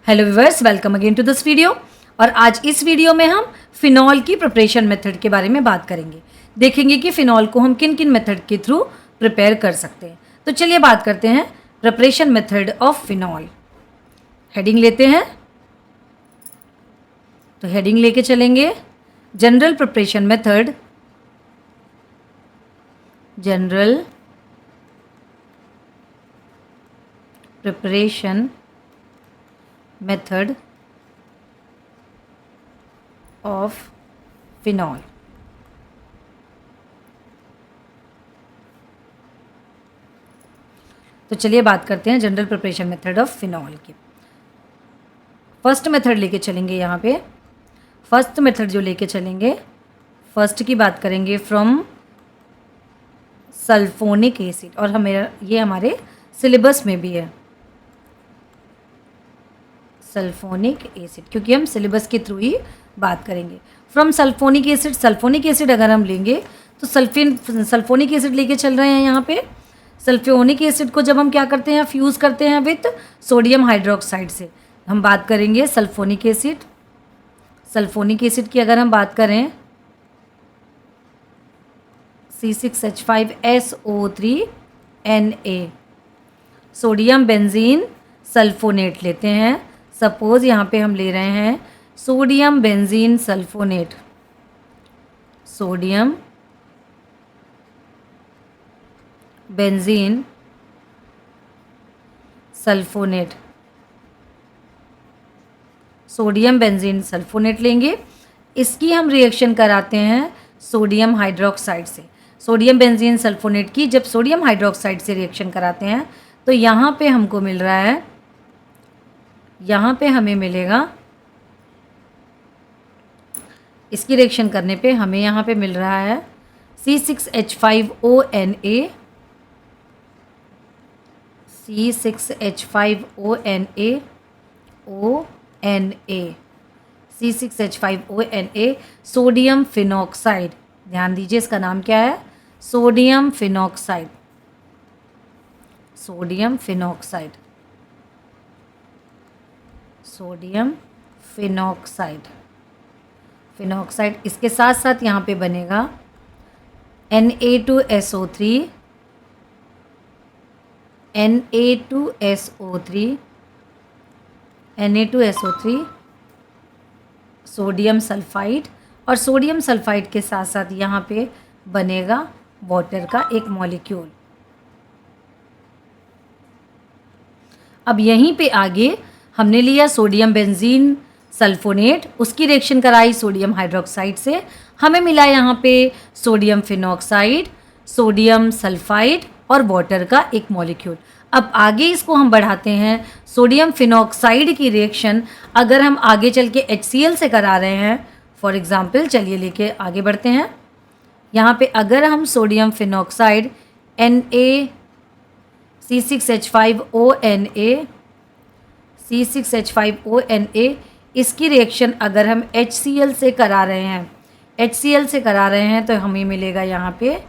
Hello viewers, welcome again to this video. और आज इस वीडियो में हम फिनॉल की प्रिपरेशन मेथड के बारे में बात करेंगे। देखेंगे कि फिनॉल को हम किन किन मेथड के थ्रू प्रिपेयर कर सकते हैं। तो चलिए बात करते हैं preparation method of phenol. Heading लेते हैं, तो हेडिंग लेके चलेंगे general preparation method, general preparation method of phenol. तो चलिए बात करते हैं general preparation method of phenol की। फर्स्ट मेथड लेके चलेंगे। यहाँ पे फर्स्ट मेथड जो लेके चलेंगे, फर्स्ट की बात करेंगे फ्रॉम सल्फोनिक एसिड, और हमें ये हमारे सिलेबस में भी है सल्फोनिक एसिड, क्योंकि हम सिलेबस के थ्रू ही बात करेंगे। From sulphonic acid, sulphonic acid अगर हम लेंगे तो सल्फोनिक एसिड लेके चल रहे हैं। यहाँ पे सल्फ्योनिक एसिड को जब हम क्या करते हैं, फ्यूज़ करते हैं विथ सोडियम हाइड्रोक्साइड से, हम बात करेंगे सल्फोनिक एसिड। सल्फोनिक एसिड की अगर हम बात करें, C6H5SO3Na, सोडियम बेंजीन सल्फोनेट लेते हैं। सपोज यहाँ पे हम ले रहे हैं sodium benzene sulphonate, sodium benzene sulphonate, sodium benzene sulphonate लेंगे। इसकी हम रिएक्शन कराते हैं सोडियम हाइड्रोक्साइड से। सोडियम बेंजीन सल्फोनेट की जब सोडियम हाइड्रोक्साइड से रिएक्शन कराते हैं तो यहाँ पे हमको मिल रहा है, यहाँ पे हमें मिलेगा, इसकी रिएक्शन करने पे हमें यहाँ पे मिल रहा है C6H5ONa, C6H5ONa, C6H5ONa, sodium phenoxide. ध्यान दीजिए, इसका नाम क्या है, sodium phenoxide, sodium phenoxide, sodium phenoxide, phenoxide. इसके साथ साथ यहाँ पे बनेगा Na2SO3, Na2SO3, Na2SO3, sodium sulphide, और सोडियम सल्फाइड के साथ साथ यहाँ पे बनेगा वाटर का एक मॉलिक्यूल। अब यहीं पे आगे हमने लिया सोडियम बेंजीन सल्फोनेट, उसकी रिएक्शन कराई सोडियम हाइड्रोक्साइड से, हमें मिला यहाँ पे सोडियम फिनॉक्साइड, सोडियम सल्फाइड और वाटर का एक मॉलिक्यूल। अब आगे इसको हम बढ़ाते हैं, सोडियम फिनॉक्साइड की रिएक्शन अगर हम आगे चल के HCl से करा रहे हैं, फॉर एग्जांपल, चलिए लेके आगे बढ़ते हैं। यहाँ पे अगर हम सोडियम फिनॉक्साइड C6H5ONa, C6H5ONa, इसकी रिएक्शन अगर हम HCl से करा रहे हैं, HCl से करा रहे हैं, तो हमें मिलेगा यहाँ पे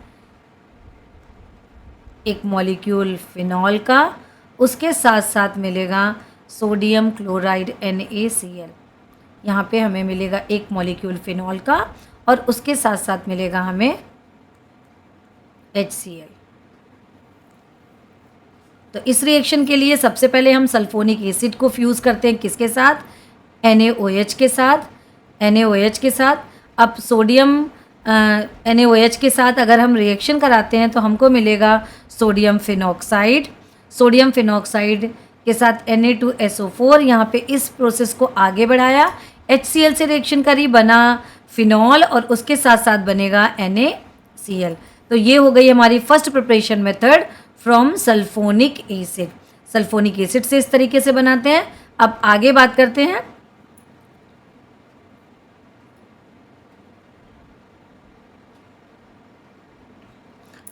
एक मॉलिक्यूल फिनॉल का, उसके साथ साथ मिलेगा सोडियम क्लोराइड NaCl। यहाँ पे हमें मिलेगा एक मॉलिक्यूल फिनॉल का और उसके साथ साथ मिलेगा हमें HCl। तो इस रिएक्शन के लिए सबसे पहले हम सल्फोनिक एसिड को फ्यूज़ करते हैं, किसके साथ, NaOH के साथ, NaOH के साथ। अब सोडियम NaOH के साथ अगर हम रिएक्शन कराते हैं तो हमको मिलेगा सोडियम फिनॉक्साइड, सोडियम फिनॉक्साइड के साथ Na2SO4। यहाँ पे इस प्रोसेस को आगे बढ़ाया, HCl से रिएक्शन करी, बना फिनॉल और उसके साथ साथ बनेगा NaCl। तो ये हो गई हमारी first preparation method from sulphonic acid. Sulphonic acid से इस तरीके से बनाते हैं। अब आगे बात करते हैं,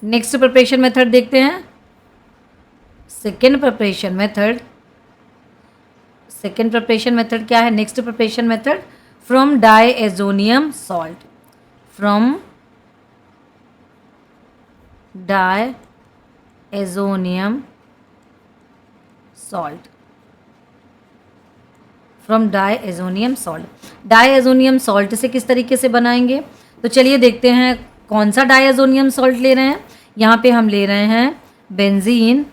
नेक्स्ट प्रिपरेशन मेथड देखते हैं। Second preparation method, second preparation method क्या है, next preparation method from diazonium salt, from diazonium salt. From diazonium salt. Diazonium salt से किस तरीके से बनाएंगे, तो चलिए देखते हैं कौन सा डायएजोनियम सॉल्ट ले रहे हैं। यहाँ पे हम ले रहे हैं बेंजीन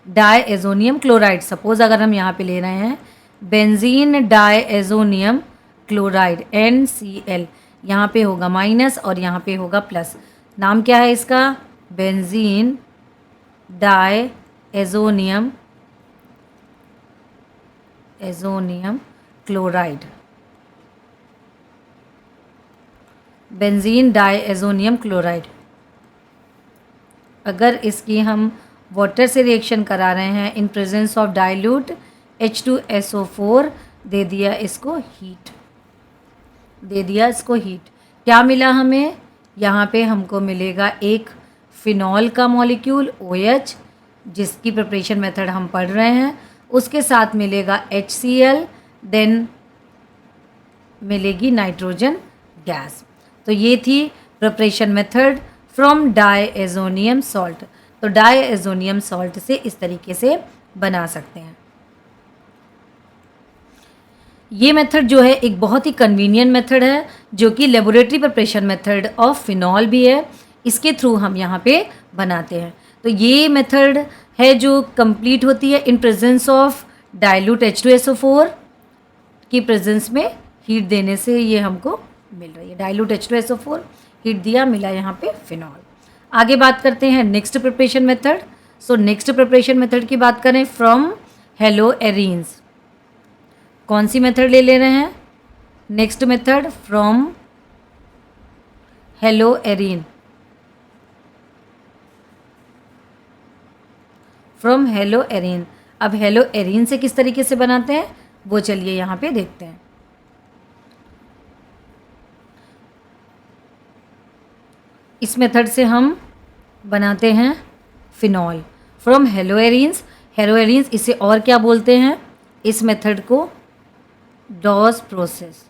डायएजोनियम क्लोराइड। सपोज अगर हम यहाँ पे ले रहे हैं बेंजीन डायएजोनियम क्लोराइड NCl, यहाँ पे होगा माइनस और यहाँ पे होगा प्लस। नाम क्या है इसका, benzene diazonium chloride. Benzene diazonium chloride. अगर इसकी हम वाटर से रिएक्शन करा रहे हैं in presence of dilute H2SO4, दे दिया इसको हीट, क्या मिला हमें, यहाँ पे हमको मिलेगा एक फिनॉल का मॉलिक्यूल OH, जिसकी प्रिपरेशन मेथड हम पढ़ रहे हैं, उसके साथ मिलेगा HCl, देन मिलेगी नाइट्रोजन गैस। तो ये थी preparation method from diazonium salt. तो डायएजोनियम सॉल्ट से इस तरीके से बना सकते हैं। ये मेथड जो है एक बहुत ही कन्वीनियंट मेथड है, जो कि laboratory preparation method of phenol भी है, इसके थ्रू हम यहाँ पे बनाते हैं। तो ये मेथड है जो कंप्लीट होती है इन प्रेजेंस ऑफ डाइल्यूट H2SO4 की प्रेजेंस में हीट देने से ये हमको मिल रही है। डाइल्यूट H2SO4 हीट दिया, मिला यहाँ पे फिनॉल। आगे बात करते हैं next preparation method. So next preparation method की बात करें फ्रॉम हेलोएरीन्स। कौन सी मेथड ले रहे हैं, next method from haloarene. From haloarene. अब हेलोएरीन से किस तरीके से बनाते हैं वो चलिए यहाँ पे देखते हैं। इस मेथड से हम बनाते हैं फिनॉल फ्रॉम हेलोएरीन्स। हेलोएरीन्स इसे और क्या बोलते हैं, इस मेथड को डॉस प्रोसेस।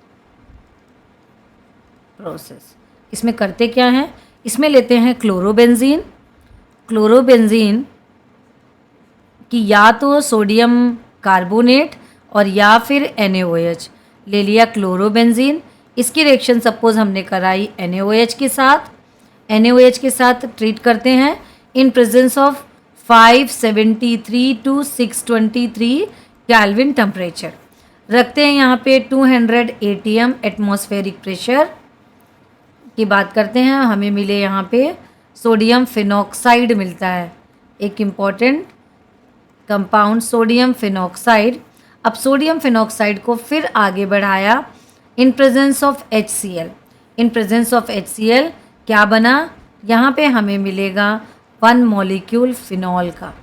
इसमें करते क्या हैं, इसमें लेते हैं क्लोरोबेंजीन की या तो सोडियम कार्बोनेट और या फिर NaOH ले लिया क्लोरोबेंजीन। इसकी रिएक्शन सपोज हमने कराई NaOH के साथ ट्रीट करते हैं in presence of 573 to 623 kelvin temperature. रखते हैं यहाँ पे 200 atm एटमॉस्फेरिक प्रेशर की बात करते हैं। हमें मिले यहाँ पे सोडियम फिनॉक्साइड मिलता है, एक इम्पॉर्टेंट कंपाउंड सोडियम फिनॉक्साइड। अब सोडियम फिनॉक्साइड को फिर आगे बढ़ाया इन presence of HCl। In presence of HCl क्या बना, यहाँ पे हमें मिलेगा 1 मॉलिक्यूल फिनॉल का,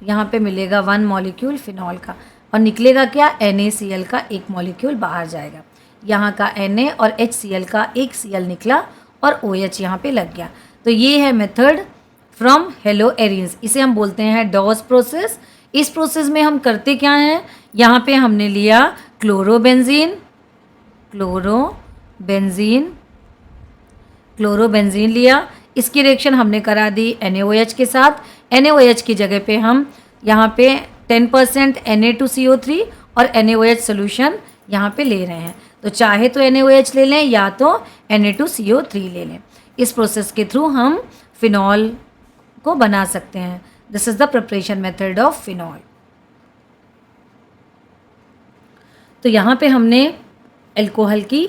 यहाँ पे मिलेगा 1 मॉलिक्यूल फिनॉल का, और निकलेगा क्या, NaCl का एक मॉलिक्यूल बाहर जाएगा। यहाँ का Na और HCl का एक Cl निकला और OH यहाँ पे लग गया। तो ये है मेथड फ्रॉम हेलोएरीन्स, इसे हम बोलते हैं डॉस प्रोसेस। इस प्रोसेस में हम करते क्या हैं, यहाँ पे हमने लिया क्लोरोबेंजीन लिया, इसकी रिएक्शन हमने करा दी NaOH के साथ। NaOH की जगह पे हम यहाँ पे 10% Na2CO3 और NaOH सोल्यूशन यहाँ पे ले रहे हैं। तो चाहे तो NaOH ले लें या तो Na2CO3 ले लें। इस प्रोसेस के थ्रू हम फिनॉल को बना सकते हैं। This is the preparation method of phenol. तो यहाँ पे हमने अल्कोहल की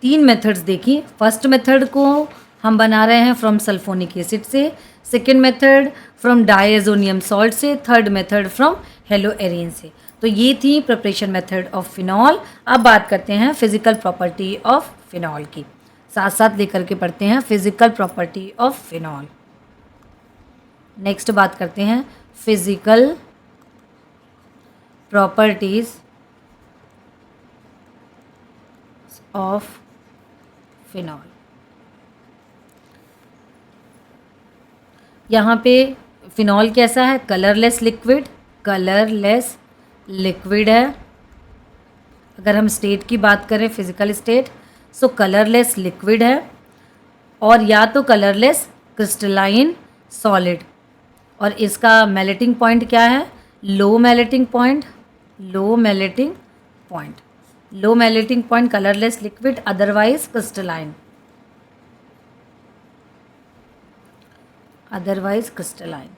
3 मेथड्स देखी। फर्स्ट मेथड को हम बना रहे हैं फ्रॉम सल्फोनिक एसिड से, second method from diazonium salt से, थर्ड मेथड फ्रॉम हेलोएरीन से। तो ये थी प्रिपरेशन मेथड ऑफ फिनॉल। अब बात करते हैं फिजिकल प्रॉपर्टी ऑफ फिनॉल की, साथ साथ लेकर के पढ़ते हैं physical property of phenol. Next बात करते हैं फिजिकल प्रॉपर्टीज ऑफ फिनॉल। यहाँ पे फिनॉल कैसा है, कलरलेस लिक्विड है। अगर हम स्टेट की बात करें फिजिकल स्टेट, सो कलरलेस लिक्विड है और या तो कलरलेस क्रिस्टलाइन सॉलिड। और इसका मेल्टिंग पॉइंट क्या है? Low melting point, low melting point, low melting point colourless liquid otherwise crystalline, otherwise crystalline.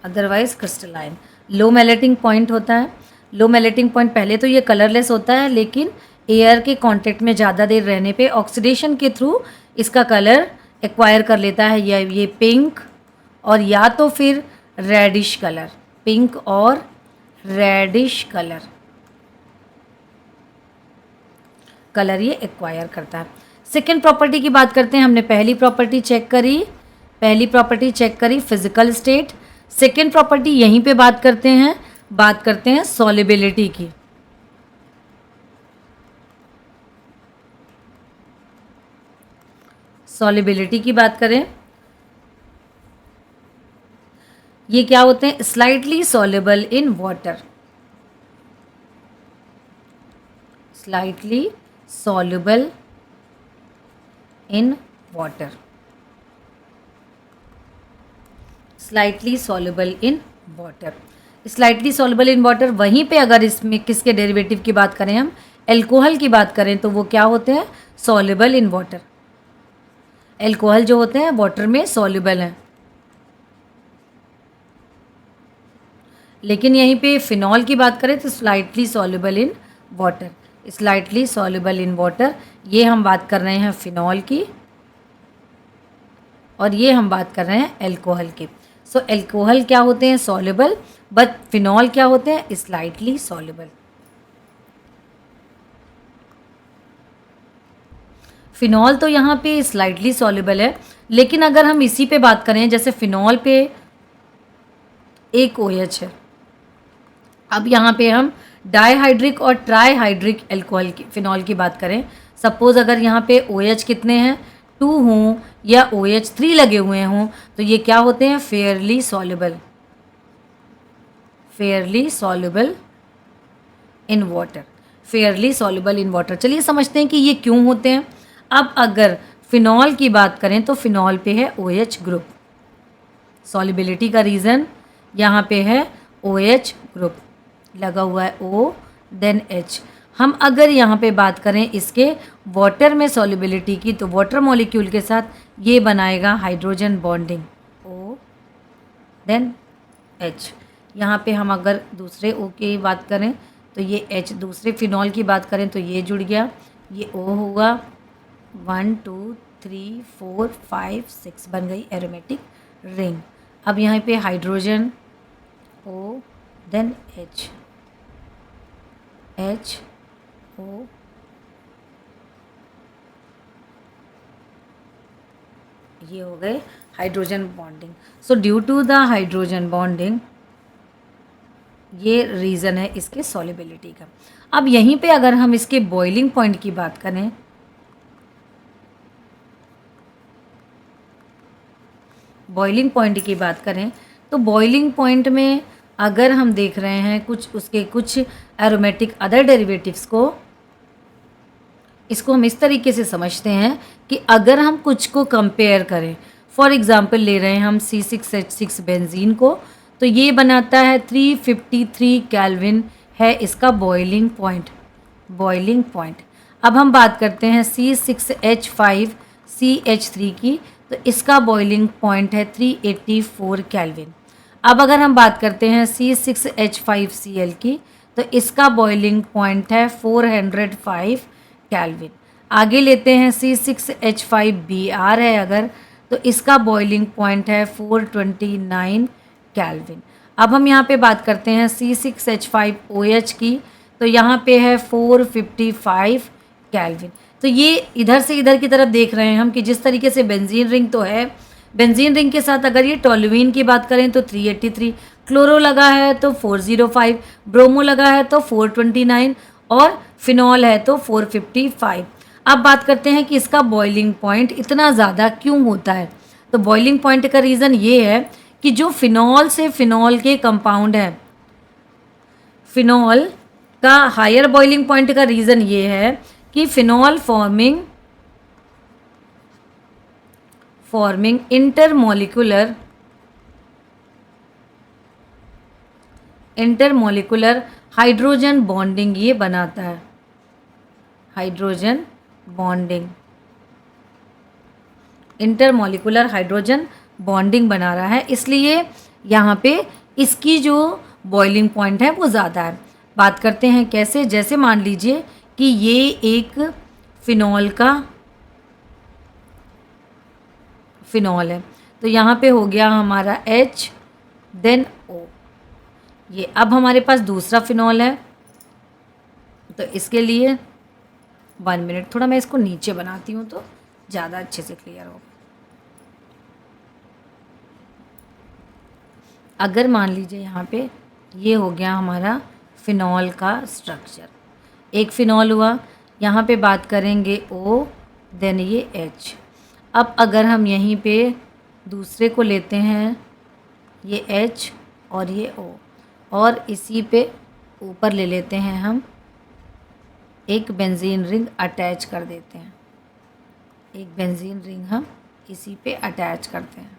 Otherwise crystalline low melting point होता है। लो मेल्टिंग पॉइंट पहले तो ये कलरलेस होता है, लेकिन एयर के कांटेक्ट में ज़्यादा देर रहने पे ऑक्सीडेशन के थ्रू इसका कलर एक्वायर कर लेता है, ये पिंक और या तो फिर रेडिश कलर, पिंक और रेडिश कलर ये एक्वायर करता है। सेकेंड प्रॉपर्टी की बात करते हैं। हमने पहली प्रॉपर्टी चेक करी फिजिकल स्टेट। सेकेंड प्रॉपर्टी यहीं पे बात करते हैं सॉलिबिलिटी की। सॉलिबिलिटी की बात करें, ये क्या होते हैं? Slightly soluble in water, slightly soluble in water, slightly soluble in water, slightly soluble in water. वहीं पे अगर इसमें किसके डेरिवेटिव की बात करें, हम एल्कोहल की बात करें, तो वो क्या होते हैं? Soluble in water. एल्कोहल जो होते हैं वाटर में सॉल्युबल हैं। लेकिन यहीं पे फिनॉल की बात करें तो slightly soluble in water, slightly soluble in water. ये हम बात कर रहे हैं फिनॉल की और ये हम बात कर रहे हैं एल्कोहल की। सो एल्कोहल क्या होते हैं? सॉल्युबल, बट फिनॉल क्या होते हैं? Slightly soluble. फिनॉल तो यहाँ पे स्लाइटली सॉल्युबल है, लेकिन अगर हम इसी पे बात करें, जैसे फिनॉल पे एक OH है, अब यहाँ पे हम डाईहाइड्रिक और ट्राईहाइड्रिक एल्कोहल की फिनॉल की बात करें। सपोज अगर यहाँ पे OH कितने हैं? 2 हों या OH 3 लगे हुए हों, तो ये क्या होते हैं? Fairlie soluble, Fairlie soluble in water, Fairlie soluble in water. चलिए समझते हैं कि ये क्यों होते हैं। अब अगर फिनॉल की बात करें तो फिनॉल पे है OH ग्रुप, सॉल्युबिलिटी का रीज़न यहाँ पे है OH ग्रुप लगा हुआ है, O देन H। हम अगर यहाँ पे बात करें इसके वाटर में सॉल्युबिलिटी की, तो वाटर मॉलिक्यूल के साथ ये बनाएगा hydrogen bonding, O then H। यहाँ पे हम अगर दूसरे O की बात करें तो ये H, दूसरे फिनॉल की बात करें तो ये जुड़ गया, ये O हुआ, 1 2 3 4 5 6 बन गई एरोमेटिक रिंग। अब यहाँ पे hydrogen O then H, H O, ये हो गए hydrogen bonding. So due to the hydrogen bonding, ये रीज़न है इसके सॉल्युबिलिटी का। अब यहीं पे अगर हम इसके बॉइलिंग पॉइंट की बात करें, बॉइलिंग पॉइंट की बात करें तो बॉइलिंग पॉइंट में अगर हम देख रहे हैं कुछ उसके कुछ एरोमेटिक अदर डेरिवेटिव्स को, इसको हम इस तरीके से समझते हैं कि अगर हम कुछ को कंपेयर करें, फॉर एग्जांपल ले रहे हैं हम C6H6 बेंजीन को, तो ये बनाता है 353 केल्विन है इसका बॉइलिंग पॉइंट, बॉइलिंग पॉइंट। अब हम बात करते हैं C6H5 CH3 की, तो इसका बॉइलिंग पॉइंट है 384 केल्विन। अब अगर हम बात करते हैं C6H5Cl की, तो इसका बॉइलिंग पॉइंट है 405 केल्विन। आगे लेते हैं C6H5Br है अगर, तो इसका बॉइलिंग पॉइंट है 429 केल्विन। अब हम यहाँ पे बात करते हैं C6H5OH की, तो यहाँ पे है 455 केल्विन। तो ये इधर से इधर की तरफ देख रहे हैं हम कि जिस तरीके से बेंजीन रिंग तो है, बेंजीन रिंग के साथ अगर ये टोल्यूइन की बात करें तो 383, क्लोरो लगा है तो 405, ब्रोमो लगा है तो 429 और फिनॉल है तो 455। अब बात करते हैं कि इसका बॉइलिंग पॉइंट इतना ज़्यादा क्यों होता है। तो बॉइलिंग पॉइंट का रीज़न ये है कि जो फिनॉल से फिनॉल के कंपाउंड हैं, फिनॉल का हायर बॉइलिंग पॉइंट का रीज़न ये है कि phenol forming intermolecular hydrogen bonding ये बनाता है, hydrogen bonding, intermolecular hydrogen bonding बना रहा है, इसलिए यहाँ पे इसकी जो बॉइलिंग पॉइंट है वो ज़्यादा है। बात करते हैं कैसे, जैसे मान लीजिए कि ये एक फिनॉल है, तो यहाँ पे हो गया हमारा H देन O। ये अब हमारे पास दूसरा फिनॉल है, तो इसके लिए 1 मिनट, थोड़ा मैं इसको नीचे बनाती हूँ तो ज़्यादा अच्छे से क्लियर होगा। अगर मान लीजिए यहाँ पे ये हो गया हमारा फिनॉल का स्ट्रक्चर, एक फिनॉल हुआ, यहाँ पे बात करेंगे O देन ये H। अब अगर हम यहीं पे दूसरे को लेते हैं, ये H और ये O, और इसी पे ऊपर ले लेते हैं हम एक बेंजीन रिंग अटैच कर देते हैं, एक बेंजीन रिंग हम इसी पे अटैच करते हैं,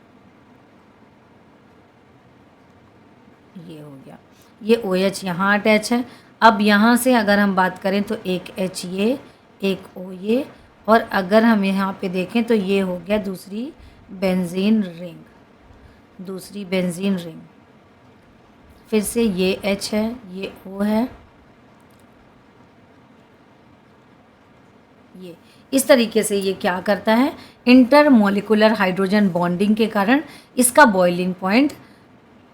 ये हो गया, ये OH यहाँ अटैच है। अब यहाँ से अगर हम बात करें तो एक H ये, एक O ये, और अगर हम यहाँ पे देखें तो ये हो गया दूसरी बेंजीन रिंग, फिर से ये H है, ये O है, ये इस तरीके से ये क्या करता है, इंटरमोलिकुलर हाइड्रोजन बॉन्डिंग के कारण इसका बॉइलिंग पॉइंट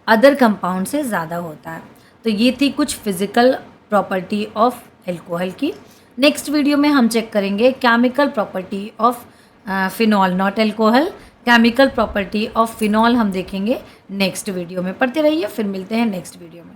अदर कंपाउंड से ज़्यादा होता है। तो ये थी कुछ फिज़िकल प्रॉपर्टी ऑफ एल्कोहल की। नेक्स्ट वीडियो में हम चेक करेंगे chemical property of phenol, not alcohol, chemical property of phenol हम देखेंगे नेक्स्ट वीडियो में। पढ़ते रहिए, फिर मिलते हैं नेक्स्ट वीडियो में।